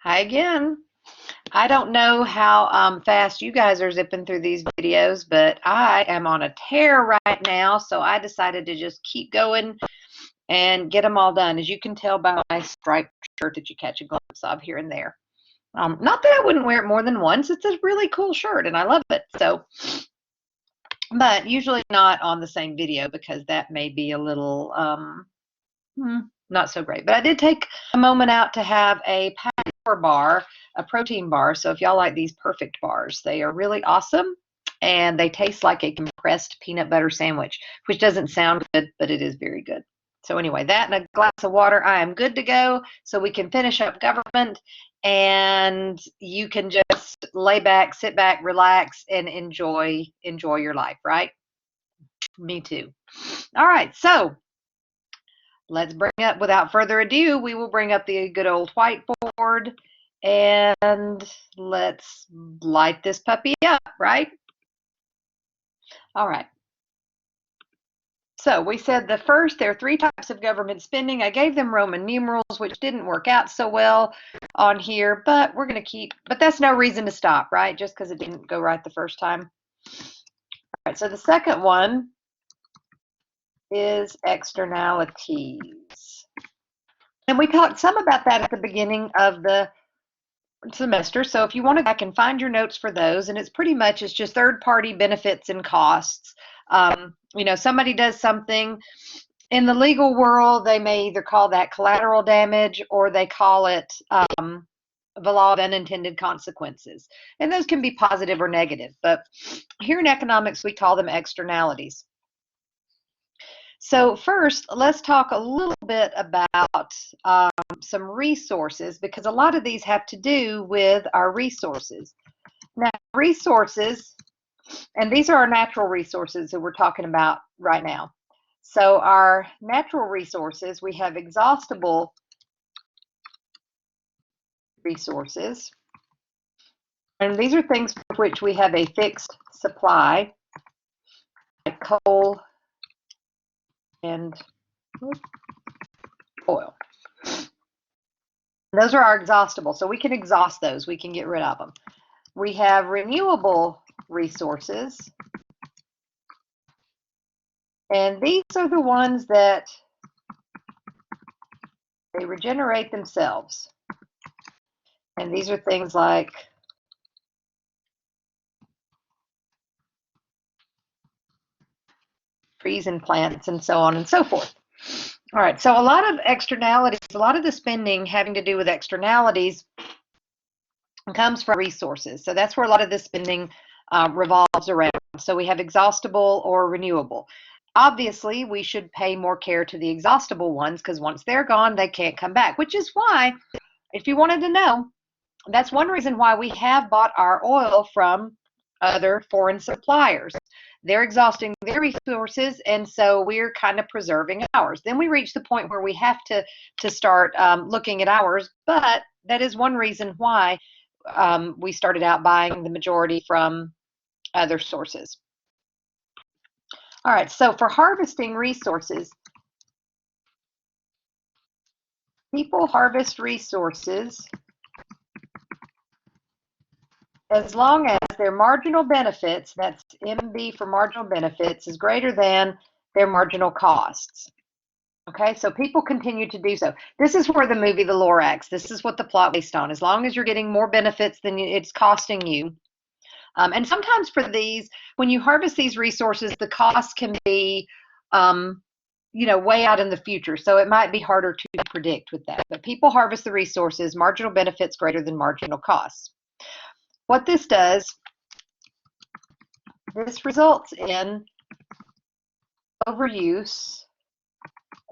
Hi again. I don't know how fast you guys are zipping through these videos, but I am on a tear right now, so I decided to just keep going and get them all done. As you can tell by my striped shirt that you catch a glimpse of here and there. Not that I wouldn't wear it more than once. It's a really cool shirt, and I love it. So, but usually not on the same video because that may be a little not so great. But I did take a moment out to have a power bar, a protein bar. So if y'all like these perfect bars, they are really awesome and they taste like a compressed peanut butter sandwich, which doesn't sound good, but it is very good. So anyway, that and a glass of water, I am good to go. So we can finish up government and you can just lay back, sit back, relax, and enjoy your life, right? Me too. All right, so let's bring up, without further ado, we will bring up the good old whiteboard and let's light this puppy up, right? All right. So we said there are three types of government spending. I gave them Roman numerals, which didn't work out so well on here, but we're going to but that's no reason to stop, right? Just because it didn't go right the first time. All right, so the second one is externalities. And we talked some about that at the beginning of the semester. So if you want to go back and find your notes for those, and it's just third-party benefits and costs. Somebody does something in the legal world, they may either call that collateral damage or they call it the law of unintended consequences. And those can be positive or negative. But here in economics, we call them externalities. So first, let's talk a little bit about some resources, because a lot of these have to do with our resources. Now, resources, and these are our natural resources that we're talking about right now. So our natural resources, we have exhaustible resources. And these are things for which we have a fixed supply, like coal and oil. Those are our exhaustible, so we can exhaust those. We can get rid of them. We have renewable resources, and these are the ones that they regenerate themselves. And these are things like trees and plants and so on and so forth. All right, so a lot of externalities, a lot of the spending having to do with externalities comes from resources. So that's where a lot of the spending revolves around. So we have exhaustible or renewable. Obviously, we should pay more care to the exhaustible ones because once they're gone, they can't come back, which is why, if you wanted to know, that's one reason why we have bought our oil from other foreign suppliers. They're exhausting their resources, and so we're kind of preserving ours. Then we reach the point where we have to start looking at ours, but that is one reason why we started out buying the majority from other sources. All right, so for harvesting resources, people harvest resources as long as their marginal benefits, that's MB for marginal benefits, is greater than their marginal costs. Okay, so people continue to do so. This is where the movie The Lorax, this is what the plot based on. As long as you're getting more benefits than it's costing you. And sometimes for these, when you harvest these resources, the cost can be way out in the future. So it might be harder to predict with that. But people harvest the resources, marginal benefits greater than marginal costs. What this does, this results in overuse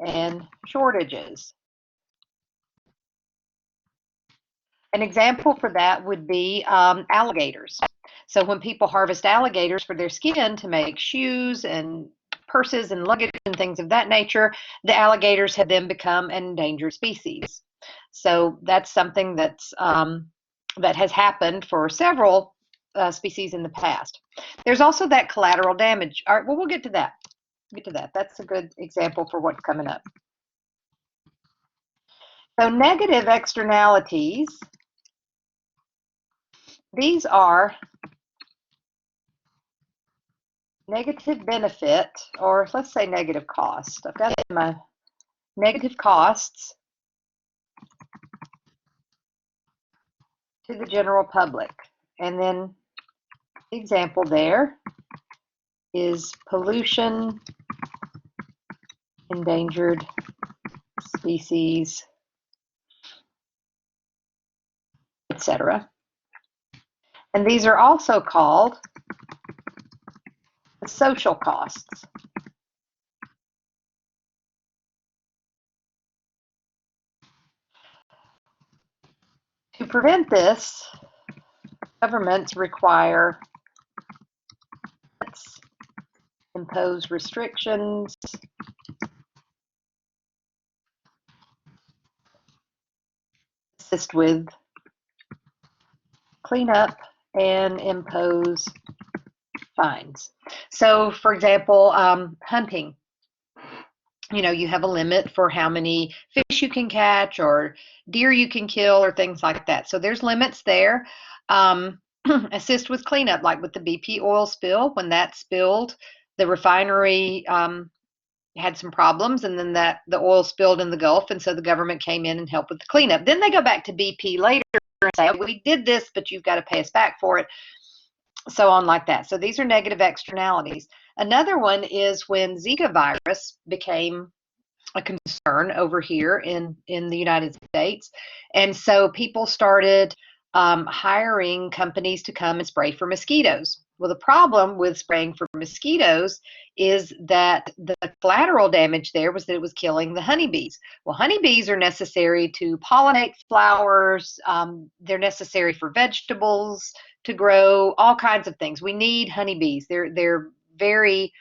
and shortages. An example for that would be alligators. So when people harvest alligators for their skin to make shoes and purses and luggage and things of that nature, the alligators have then become an endangered species. So that's something that's that has happened for several species in the past. There's also that collateral damage. All right, well, we'll get to that. That's a good example for what's coming up. So negative externalities these are negative benefit, or let's say negative cost. I've got my negative costs to the general public. And then the example there is pollution, endangered species, etc. And these are also called the social costs. To prevent this, governments require, impose restrictions, assist with cleanup, and impose fines. So, for example, hunting. You know, you have a limit for how many fish you can catch or deer you can kill or things like that. So there's limits there. Assist with cleanup, like with the BP oil spill. When that spilled, the refinery had some problems, and then the oil spilled in the Gulf, and so the government came in and helped with the cleanup. Then they go back to BP later and say, oh, we did this, but you've got to pay us back for it, so on like that. So these are negative externalities. Another one is when Zika virus became a concern over here in the United States. And so people started hiring companies to come and spray for mosquitoes. Well, the problem with spraying for mosquitoes is that the collateral damage there was that it was killing the honeybees. Well, honeybees are necessary to pollinate flowers. They're necessary for vegetables to grow, all kinds of things. We need honeybees. They're very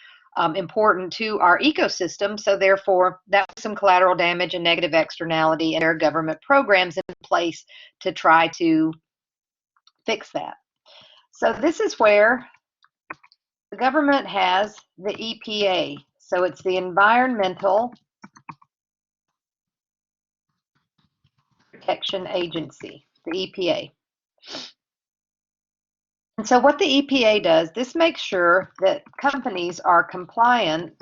important to our ecosystem. So therefore, that was some collateral damage and negative externality, and there are government programs in place to try to fix that. So this is where the government has the EPA. So it's the Environmental Protection Agency, the EPA. And so what the EPA does, this makes sure that companies are compliant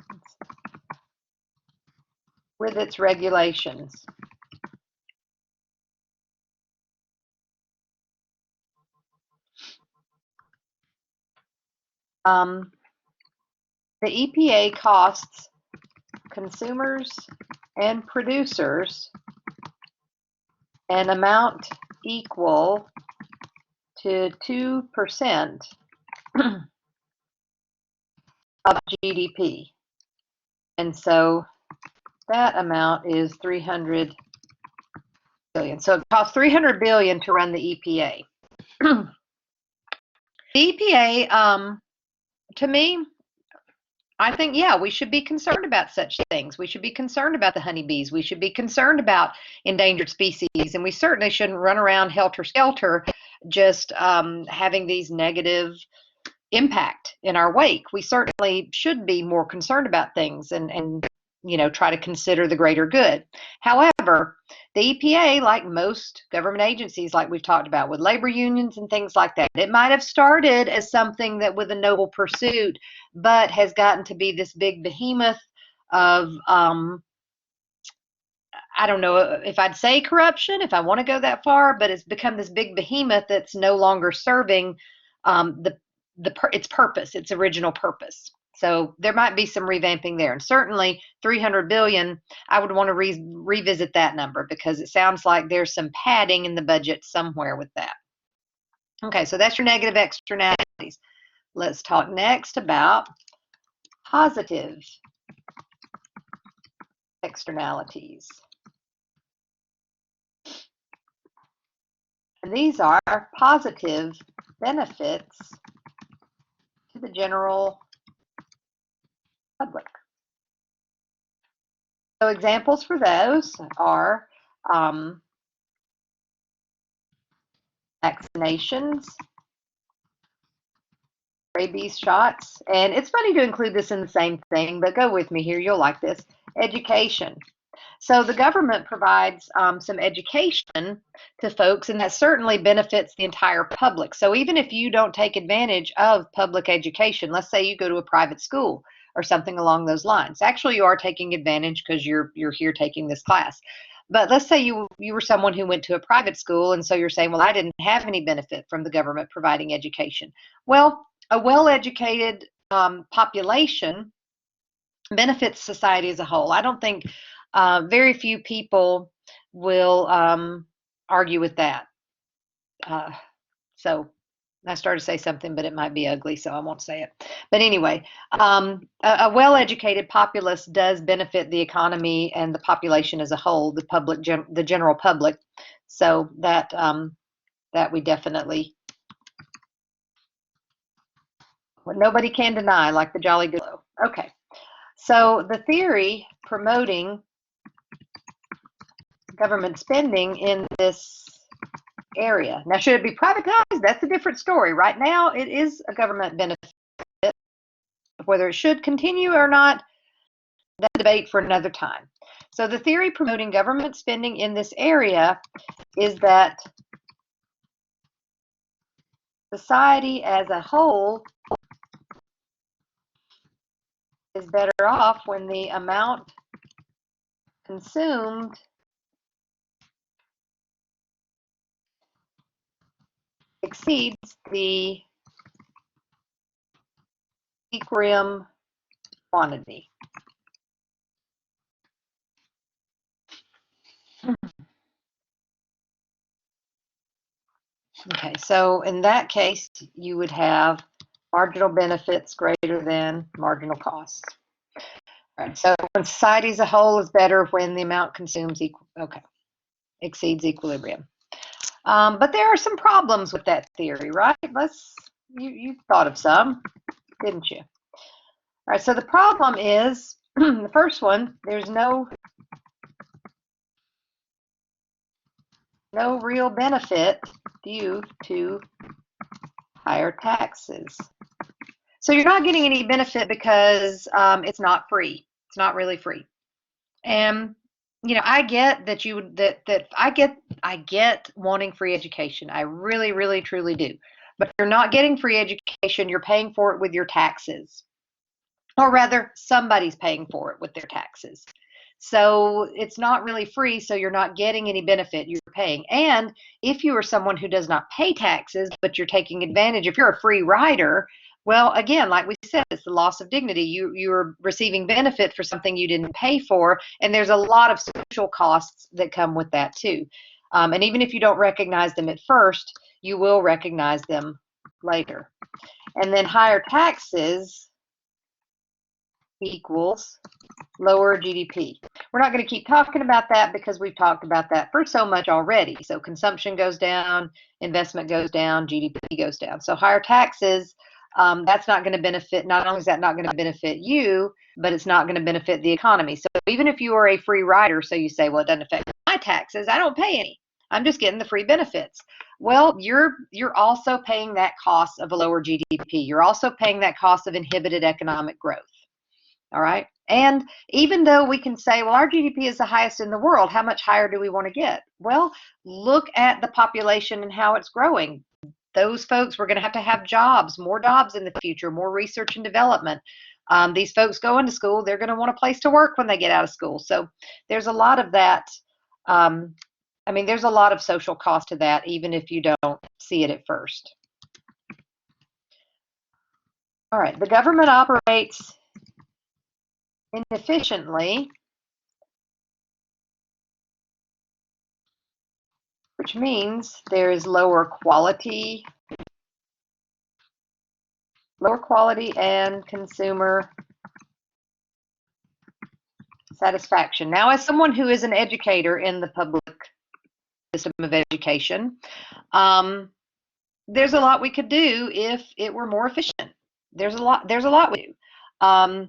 with its regulations. The EPA costs consumers and producers an amount equal to 2% of GDP. And so that amount is 300 billion. So it costs 300 billion to run the EPA. The EPA, to me, I think, yeah, we should be concerned about such things. We should be concerned about the honeybees. We should be concerned about endangered species. And we certainly shouldn't run around helter-skelter just having these negative impact in our wake. We certainly should be more concerned about things and you know, try to consider the greater good. However, the EPA, like most government agencies, like we've talked about with labor unions and things like that, it might have started as something that with a noble pursuit, but has gotten to be this big behemoth of, I don't know if I'd say corruption, if I want to go that far, but it's become this big behemoth that's no longer serving its purpose, its original purpose. So there might be some revamping there. And certainly 300 billion, I would want to revisit that number because it sounds like there's some padding in the budget somewhere with that. Okay, so that's your negative externalities. Let's talk next about positive externalities. And these are positive benefits to the general public. So examples for those are vaccinations, rabies shots, and it's funny to include this in the same thing, but go with me here, you'll like this. Education. So the government provides some education to folks, and that certainly benefits the entire public. So even if you don't take advantage of public education, let's say you go to a private school or something along those lines. Actually, you are taking advantage because you're here taking this class. But let's say you were someone who went to a private school, and so you're saying, well, I didn't have any benefit from the government providing education. Well, a well-educated population benefits society as a whole. I don't think very few people will argue with that. So I started to say something, but it might be ugly, so I won't say it. But anyway, a well-educated populace does benefit the economy and the population as a whole, the public, the general public. So that that we definitely, what nobody can deny, like the Jolly Good. Okay, so the theory promoting government spending in this area. Now, should it be privatized? That's a different story. Right now, it is a government benefit. Whether it should continue or not, that's a debate for another time. So the theory promoting government spending in this area is that society as a whole is better off when the amount consumed exceeds the equilibrium quantity. Okay, so in that case, you would have marginal benefits greater than marginal costs. All right, so when society as a whole is better when the amount consumes exceeds equilibrium. But there are some problems with that theory, right? You thought of some, didn't you? All right, so the problem is, the first one, there's no real benefit due to higher taxes. So you're not getting any benefit because it's not free. It's not really free. And I get that I get wanting free education. I really, really, truly do. But you're not getting free education. You're paying for it with your taxes, or rather, somebody's paying for it with their taxes. So it's not really free. So you're not getting any benefit. You're paying. And if you are someone who does not pay taxes, but you're taking advantage, if you're a free rider, well, again, like we said, it's the loss of dignity. You're receiving benefit for something you didn't pay for, and there's a lot of social costs that come with that too. And even if you don't recognize them at first, you will recognize them later. And then higher taxes equals lower GDP. We're not going to keep talking about that because we've talked about that for so much already. So consumption goes down, investment goes down, GDP goes down. So higher taxes, that's not going to benefit, not only is that not going to benefit you, but it's not going to benefit the economy. So even if you are a free rider, so you say, well, it doesn't affect my taxes, I don't pay any, I'm just getting the free benefits. Well, you're also paying that cost of a lower GDP. You're also paying that cost of inhibited economic growth. All right. And even though we can say, well, our GDP is the highest in the world, how much higher do we want to get? Well, look at the population and how it's growing. Those folks, we're going to have jobs, more jobs in the future, more research and development. These folks go into school, they're going to want a place to work when they get out of school. So there's a lot of that. There's a lot of social cost to that, even if you don't see it at first. All right. The government operates inefficiently, which means there is lower quality and consumer satisfaction. Now, as someone who is an educator in the public system of education, there's a lot we could do if it were more efficient. There's a lot we do. I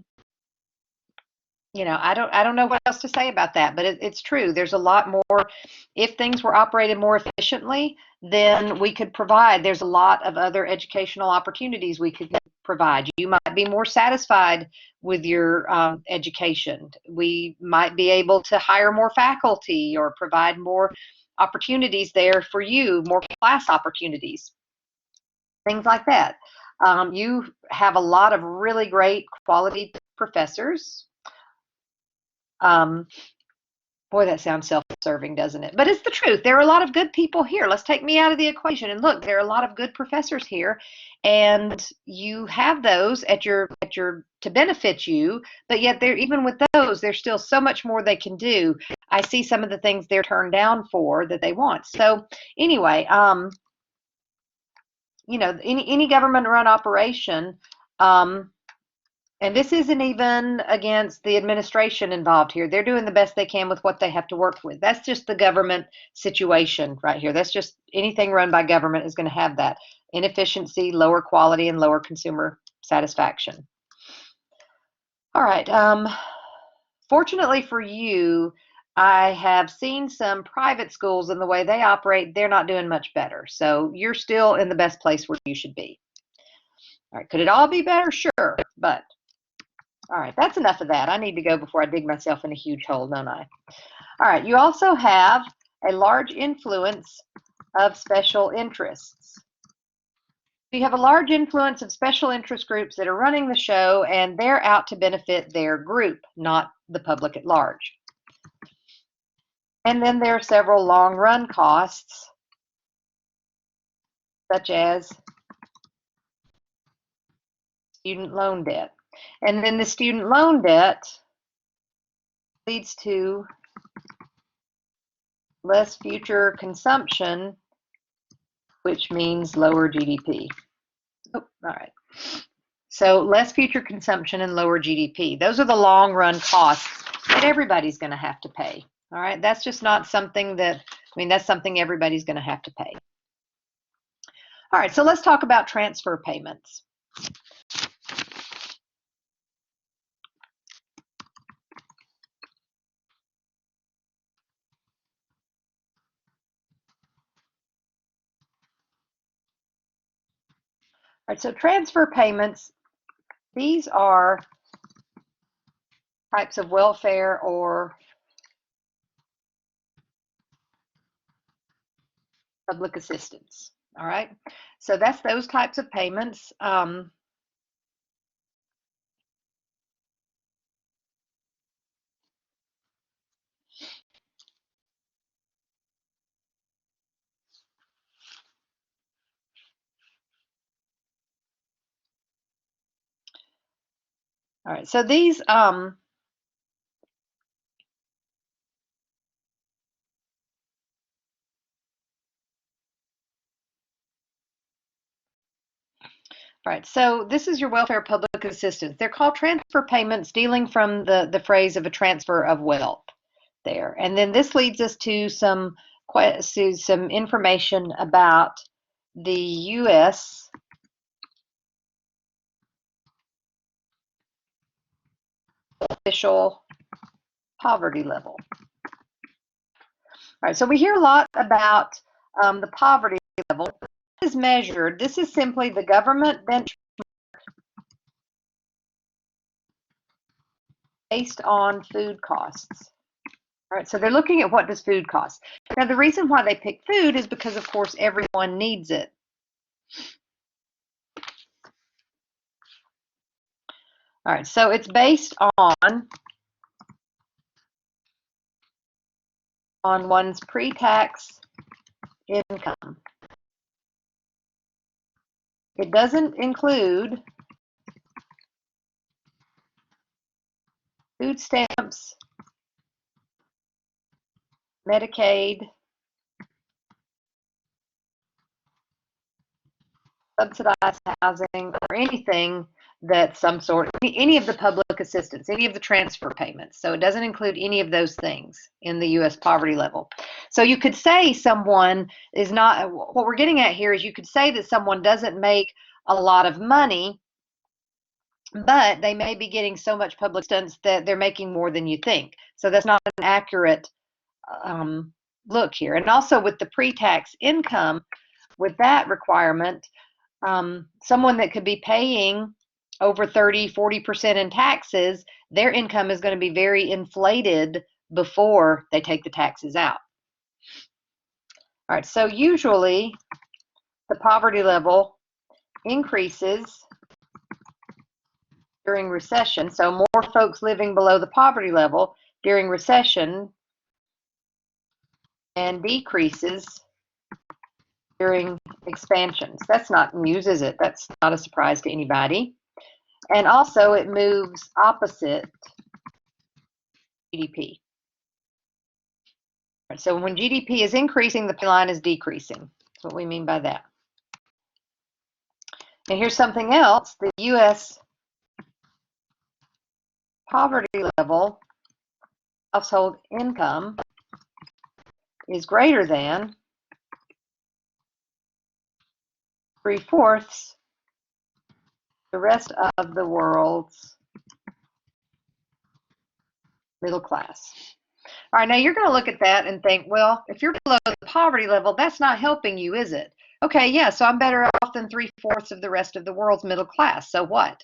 don't know what else to say about that, but it's true. There's a lot more. If things were operated more efficiently, then we could provide. There's a lot of other educational opportunities we could provide. You might be more satisfied with your education. We might be able to hire more faculty or provide more opportunities there for you, more class opportunities, things like that. You have a lot of really great quality professors. Boy, that sounds self-serving, doesn't it? But it's the truth. There are a lot of good people here. Let's take me out of the equation and look, there are a lot of good professors here, and you have those at your to benefit you, but yet there, even with those, there's still so much more they can do. I see some of the things they're turned down for that they want. So anyway, you know, any government run operation, and this isn't even against the administration involved here. They're doing the best they can with what they have to work with. That's just the government situation right here. That's just anything run by government is going to have that inefficiency, lower quality, and lower consumer satisfaction. All right. Fortunately for you, I have seen some private schools and the way they operate, they're not doing much better. So you're still in the best place where you should be. All right. Could it all be better? Sure. But all right, that's enough of that. I need to go before I dig myself in a huge hole, don't I? All right, you also have a large influence of special interests. You have a large influence of special interest groups that are running the show, and they're out to benefit their group, not the public at large. And then there are several long-run costs, such as student loan debt. And then the student loan debt leads to less future consumption, which means lower GDP. Oh, all right. So less future consumption and lower GDP. Those are the long run costs that everybody's going to have to pay. All right. That's just not something that, I mean, that's something everybody's going to have to pay. All right. So let's talk about transfer payments. All right. So transfer payments, these are types of welfare or public assistance. All right. So that's those types of payments. All right, so these all right, so this is your welfare public assistance. They're called transfer payments, dealing from the phrase of a transfer of wealth there. And then this leads us to some information about the U.S. official poverty level. All right, so we hear a lot about the poverty level. This is measured. This is simply the government benchmark based on food costs. All right, so they're looking at what does food cost. Now, the reason why they pick food is because, of course, everyone needs it. All right, so it's based on one's pre-tax income. It doesn't include food stamps, Medicaid, subsidized housing, or anything that's some sort, any of the public assistance, any of the transfer payments. So it doesn't include any of those things in the U.S. poverty level. So you could say someone is not, what we're getting at here is you could say that someone doesn't make a lot of money, but they may be getting so much public assistance that they're making more than you think. So that's not an accurate look here. And also with the pre-tax income, with that requirement, someone that could be paying over 30–40% in taxes, their income is going to be very inflated before they take the taxes out. All right, so usually the poverty level increases during recession. So more folks living below the poverty level during recession, and decreases during expansions. That's not news, is it? That's not a surprise to anybody. And also it moves opposite GDP. So when GDP is increasing, the line is decreasing. That's what we mean by that. And here's something else. The U.S. poverty level, household income, is greater than 3/4 the rest of the world's middle class. All right, now you're going to look at that and think, well, if you're below the poverty level, that's not helping you, is it? Okay, yeah, so I'm better off than 3/4 of the rest of the world's middle class. So what?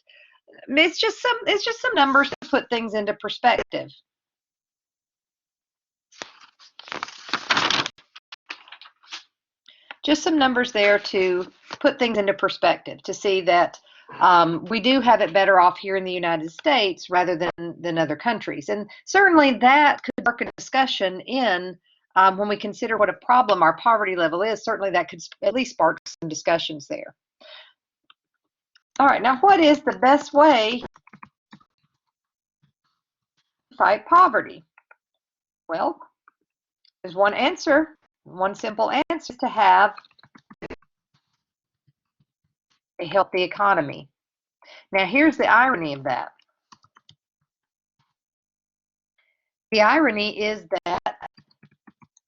It's just some numbers to put things into perspective. Just some numbers there to put things into perspective, to see that we do have it better off here in the United States rather than other countries. And certainly that could spark a discussion in when we consider what a problem our poverty level is. Certainly that could at least spark some discussions there. All right, now what is the best way to fight poverty? Well, there's one answer. One simple answer is to have a healthy economy. Now, here's the irony of that. The irony is that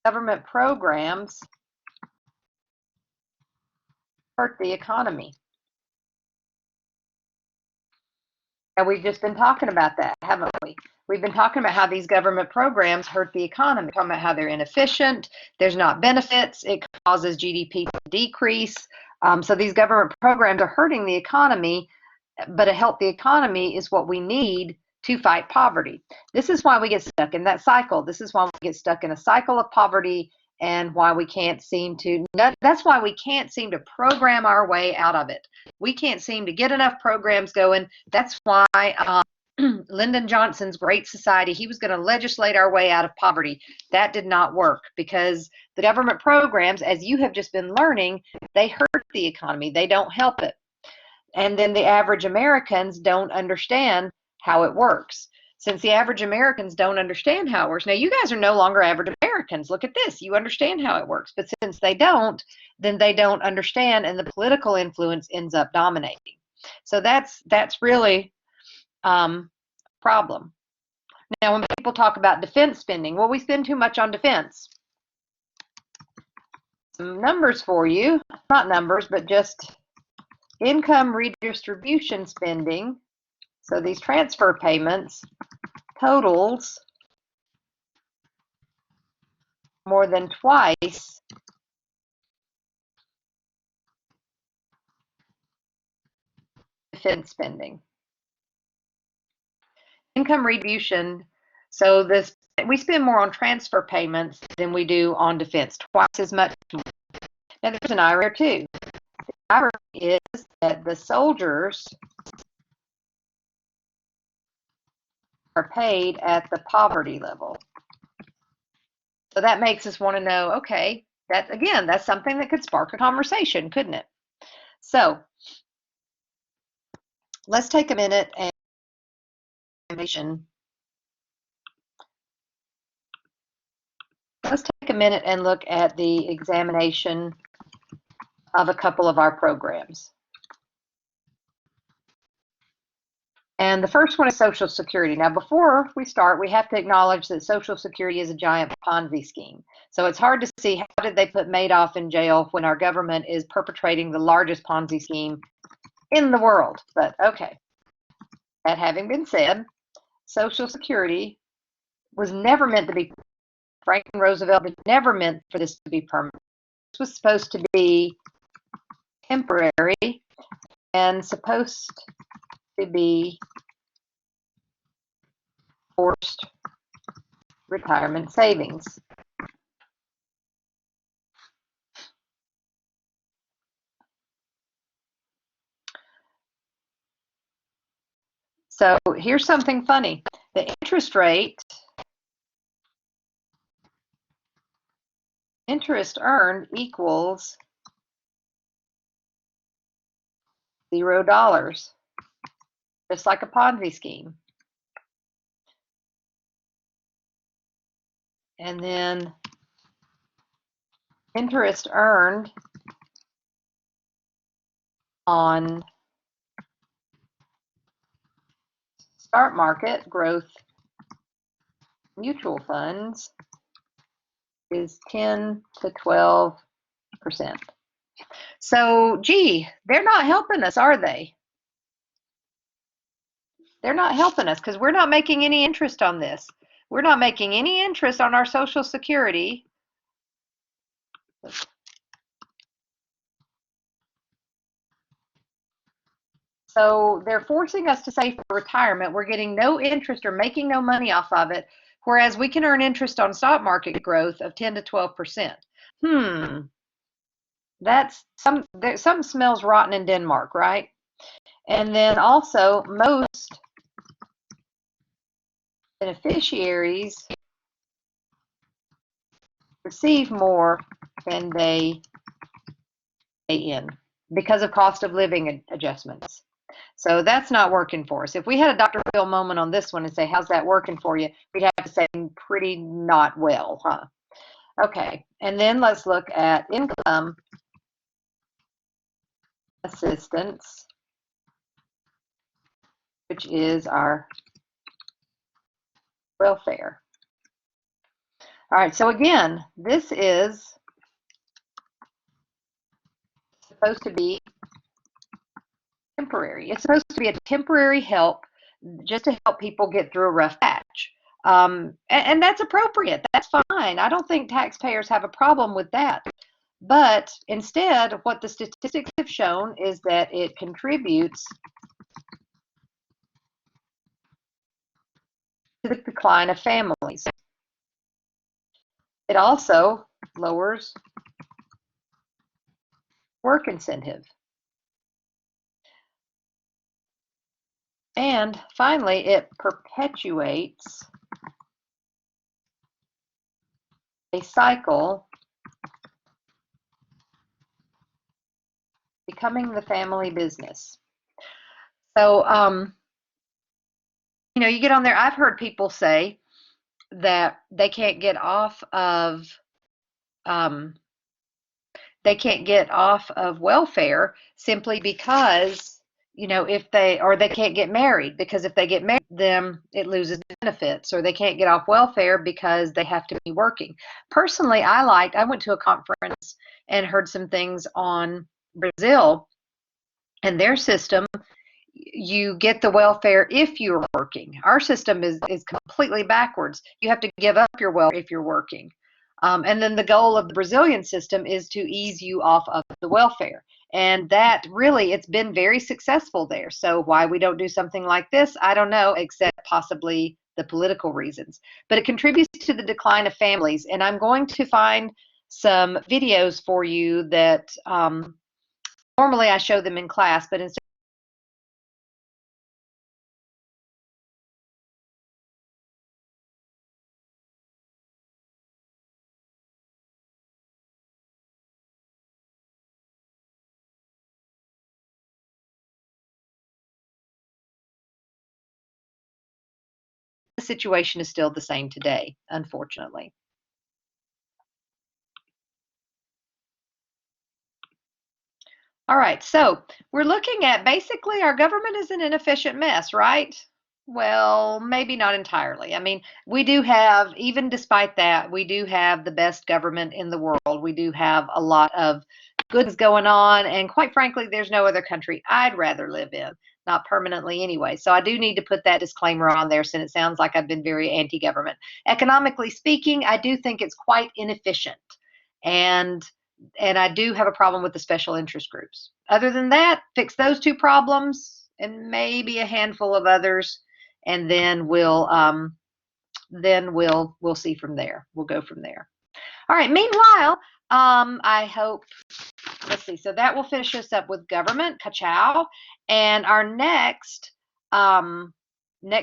government programs hurt the economy. And we've just been talking about that, haven't we? We've been talking about how these government programs hurt the economy. We're talking about how they're inefficient, there's not benefits, it causes GDP to decrease. So these government programs are hurting the economy, but a healthy economy is what we need to fight poverty. This is why we get stuck in that cycle. This is why we get stuck in a cycle of poverty, and why we can't seem to, that's why we can't seem to program our way out of it. We can't seem to get enough programs going. That's why Lyndon Johnson's Great Society, he was going to legislate our way out of poverty. That did not work because the government programs, as you have just been learning, they hurt the economy. They don't help it. And then the average Americans don't understand how it works. Since the average Americans don't understand how it works, now you guys are no longer average Americans. Look at this. You understand how it works. But since they don't, then they don't understand, and the political influence ends up dominating. So that's really a problem. Now, when people talk about defense spending, well, we spend too much on defense. Some numbers for you. Not numbers, but just income redistribution spending. So these transfer payments totals more than twice defense spending. Income redistribution, so this, we spend more on transfer payments than we do on defense, twice as much. Now there's an irony too. The irony is that the soldiers are paid at the poverty level. So that makes us want to know, okay, that again, that's something that could spark a conversation, couldn't it? So let's take a minute and look at the examination of a couple of our programs. And the first one is Social Security. Now, before we start, we have to acknowledge that Social Security is a giant Ponzi scheme. So it's hard to see how did they put Madoff in jail when our government is perpetrating the largest Ponzi scheme in the world. But okay, that having been said, Social Security was never meant to be, Franklin Roosevelt never meant for this to be permanent. This was supposed to be temporary and supposed to be forced retirement savings. So here's something funny. The interest earned equals $0, just like a Ponzi scheme. And then interest earned on stock market growth mutual funds is 10 to 12%. So, gee, they're not helping us, are they? They're not helping us because we're not making any interest on this. We're not making any interest on our Social Security. So they're forcing us to save for retirement. We're getting no interest or making no money off of it, whereas we can earn interest on stock market growth of 10 to 12%. That's something smells rotten in Denmark, right? And then also most beneficiaries receive more than they pay in because of cost of living adjustments. So that's not working for us. If we had a Dr. Phil moment on this one and say, how's that working for you? We'd have to say pretty not well, huh? Okay, and then let's look at income assistance, which is our welfare. All right, so again, this is supposed to be temporary. It's supposed to be a temporary help just to help people get through a rough patch. And that's appropriate. That's fine. I don't think taxpayers have a problem with that. But instead, what the statistics have shown is that it contributes to the decline of families. It also lowers work incentive. And finally, it perpetuates a cycle becoming the family business. So, you get on there. I've heard people say that they can't get off of welfare simply because if they can't get married, because if they get married, then it loses benefits, or they can't get off welfare because they have to be working. Personally, I went to a conference and heard some things on Brazil and their system. You get the welfare if you're working. Our system is completely backwards. You have to give up your welfare if you're working. And then the goal of the Brazilian system is to ease you off of the welfare. And that really, it's been very successful there. So why we don't do something like this, I don't know, except possibly the political reasons. But it contributes to the decline of families. And I'm going to find some videos for you that normally I show them in class, but instead the situation is still the same today, unfortunately. All right, so we're looking at basically our government is an inefficient mess, right? Well, maybe not entirely. I mean, we do have, even despite that, we do have the best government in the world. We do have a lot of goods going on, and quite frankly, there's no other country I'd rather live in, not permanently anyway. So I do need to put that disclaimer on there, since it sounds like I've been very anti-government. Economically speaking, I do think it's quite inefficient. And and I do have a problem with the special interest groups. Other than that, fix those two problems and maybe a handful of others, and then we'll see from there. We'll go from there. All right. Meanwhile, I hope, let's see. So that will finish us up with government, ka-chow, and our next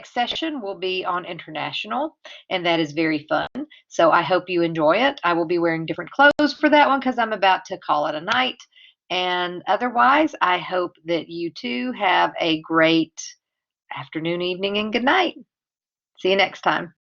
session will be on international, and that is very fun. So I hope you enjoy it. I will be wearing different clothes for that one because I'm about to call it a night. And otherwise, I hope that you too have a great afternoon, evening, and good night. See you next time.